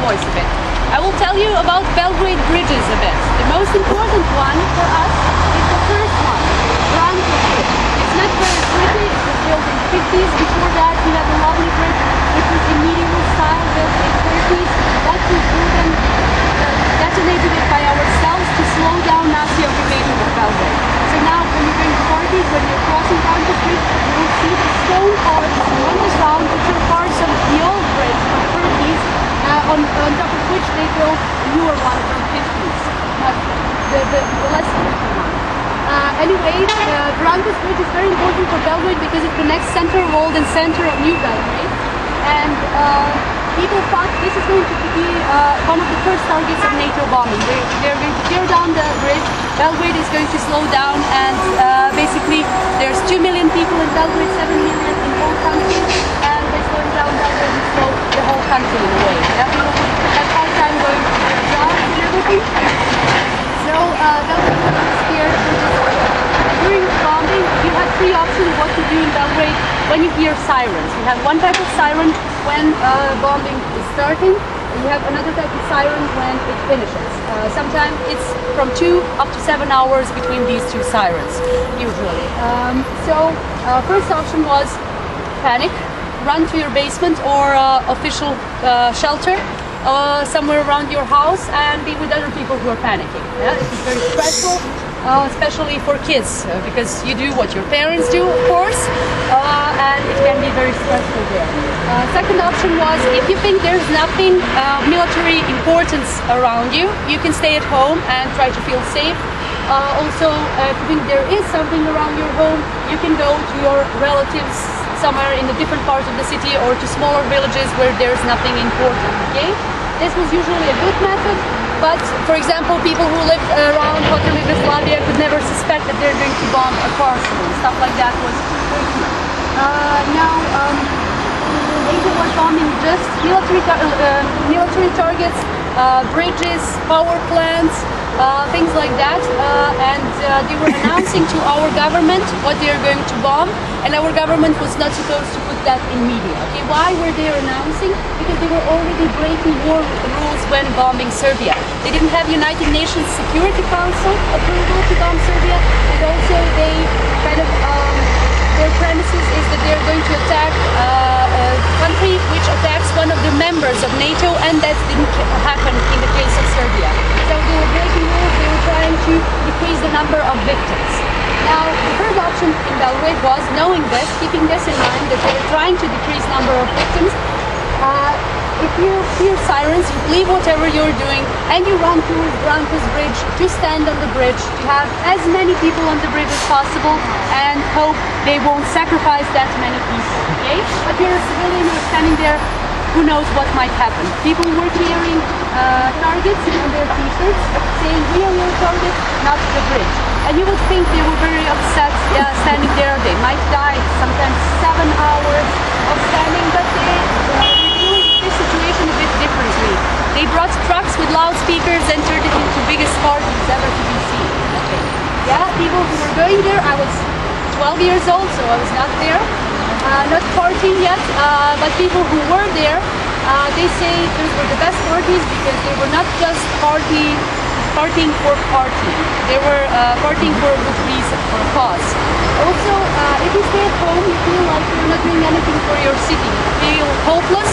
voice a bit. I will tell you about Belgrade bridges a bit. The most important one for us is the first one, Branko Bridge. It's not very pretty, it was built in the 50s. Before that we had a lovely bridge, it was in medieval style, built in the 30s. That was proven, detonated it by ourselves to slow down Nazi occupation of Belgrade. So now when you're going to parties, when you're crossing Branko Bridge, you will see the stone arches on the ground, which are parts of the old bridge from 30s, on top of which they built a newer one from 50s, not the less pretty one. Anyway, Branko Bridge is very important for Belgrade because it connects center of old and center of new Belgrade. And people thought this is going to be one of the first targets of NATO bombing. They're going to tear down the bridge, Belgrade is going to slow down, and basically there's 2 million people in Belgrade, 7 million in the whole country, and by slowing down Belgrade we slow the whole country in a way. Yeah? People have hard time going to their jobs and everything. So Belgrade was scared. During bombing you have three options what to do in Belgrade when you hear sirens. You have one type of siren when bombing is starting, and you have another type of siren when it finishes. Sometimes it's from 2 up to 7 hours between these two sirens, usually. First option was panic, run to your basement or official shelter somewhere around your house and be with other people who are panicking. Yeah? It is very stressful. Especially for kids, because you do what your parents do, of course, and it can be very stressful there. Second option was, if you think there's nothing military importance around you, you can stay at home and try to feel safe. Also, if you think there is something around your home, you can go to your relatives somewhere in a different part of the city or to smaller villages where there's nothing important, okay? This was usually a good method. But, for example, people who lived around Hotel Yugoslavia could never suspect that they're going to bomb a castle. Stuff like that was tricky. NATO was bombing just military targets, bridges, power plants, things like that. They were announcing to our government what they are going to bomb, and our government was not supposed to put that in media. Okay, why were they announcing? Because they were already breaking war rules when bombing Serbia. They didn't have United Nations Security Council approval to bomb Serbia, and also they kind of their premises is that they're going to attack a country which attacks one of the members of NATO, and that didn't happen in the case of Serbia. So they were breaking rules, they were trying to decrease the number of victims. Now, the third option in Belgrade was, knowing this, keeping this in mind, that they were trying to decrease number of victims. If you hear sirens, you leave whatever you're doing and you run towards Branko's bridge to stand on the bridge, to have as many people on the bridge as possible and hope they won't sacrifice that many people, okay? But you're a civilian, you're standing there, who knows what might happen. People were clearing targets on their t-shirts saying, "We are your target, not the bridge." And you would think they were very upset standing there. They might die, sometimes 7 hours of standing, but they reviewed this situation a bit differently. They brought trucks with loudspeakers and turned it into biggest parties ever to be seen. Okay. Yeah, people who were going there, I was 12 years old, so I was not there. Not partying yet, but people who were there, they say those were the best parties because they were not just partying for partying. They were partying for a good reason, for a cause. Also, if you stay at home, you feel like you're not doing anything for your city. You feel hopeless,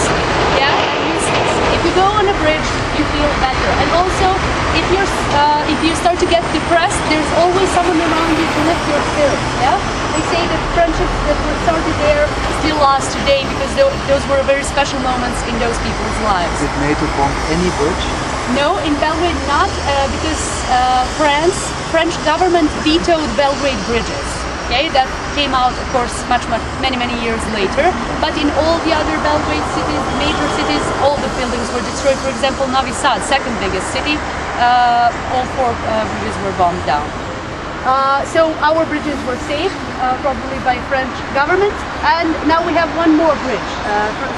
yeah, and useless. If you go on a bridge, you feel better. And also, if you start to get depressed, there's always someone around you to lift your spirits, yeah? They say that friendships that were started there still last today because those were very special moments in those people's lives. Did NATO bomb any bridge? No, in Belgrade not, because French government vetoed Belgrade bridges. Okay, that came out, of course, many years later. But in all the other Belgrade cities, major cities, all the buildings were destroyed. For example, Novi Sad, second biggest city, all 4 bridges were bombed down. So our bridges were saved, probably by French government, and now we have one more bridge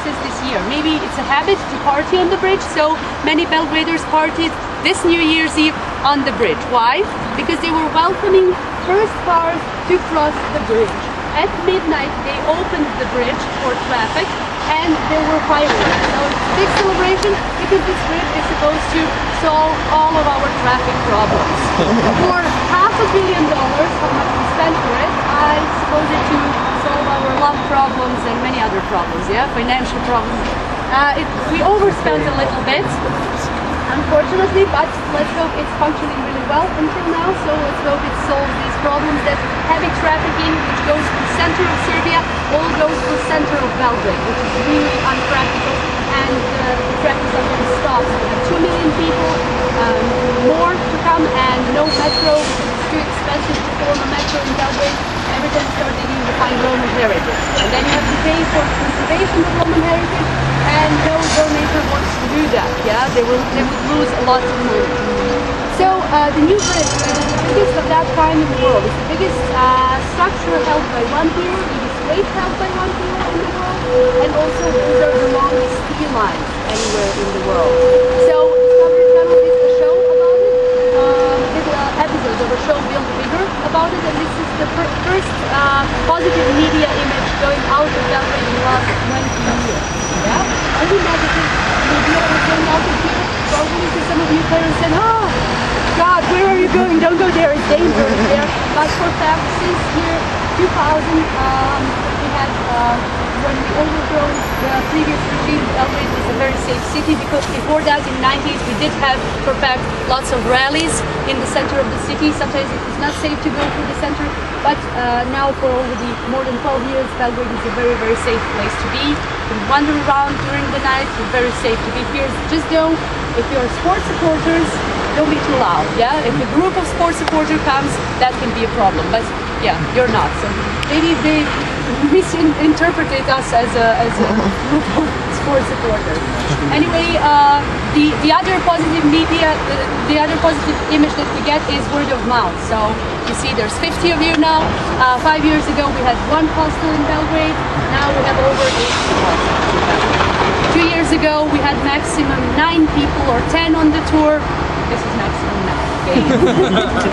since this year. Maybe it's a habit to party on the bridge, so many Belgraders partied this New Year's Eve on the bridge. Why? Because they were welcoming first cars to cross the bridge. At midnight they opened the bridge for traffic, and there were fireworks. So it's a big celebration because this trip is supposed to solve all of our traffic problems. For $500 million, how much we spent for it, I suppose it to solve our love problems and many other problems, yeah, financial problems. We overspent a little bit, unfortunately, but let's hope it's functioning really well until now. So let's hope it solves these problems that heavy trafficking, which goes to the center of Serbia, all goes to the center of Belgrade, which is really unpractical, and the traffic sometimes stops. We have 2 million people, more to come, and no metro. It's too expensive to form a metro in Belgrade. Every time you start digging, you find Roman heritage, and then you have to pay for conservation of Roman heritage, and no donor wants to do that. Yeah, they would lose a lot of money. So the new bridge is the biggest of that kind in the world. It's the biggest structure held by one pillar, the biggest weight held by one pillar in the world, and also these are the longest steel lines anywhere in the world. So Discovery Channel did a show about it, did an episode of a show Build Bigger about it, and this is the first positive media image going out of Belgrade in the last 20 years. Yeah? Any negative media is going out of here, probably to some of you parents said, oh, God, where are you going? Don't go there, it's dangerous there. But for fact, since year 2000, we had, when we overthrew the previous regime, Belgrade was a very safe city, because before that, in the 90s, we did have, for fact, lots of rallies in the center of the city. Sometimes it was not safe to go through the center, but now for already more than 12 years, Belgrade is a very, very safe place to be. You can wander around during the night, it's very safe to be here. Just don't, if you're sports supporters, don't be too loud, yeah? If a group of sports supporters comes, that can be a problem, but yeah, you're not. So maybe they misinterpreted us as a group of sports supporters. Anyway, the other positive media, the other positive image that we get is word of mouth. So you see there's 50 of you now. 5 years ago we had 1 hostel in Belgrade, now we have over 80 hostels. 2 years ago we had maximum 9 people or 10 on the tour. This is maximum now, okay?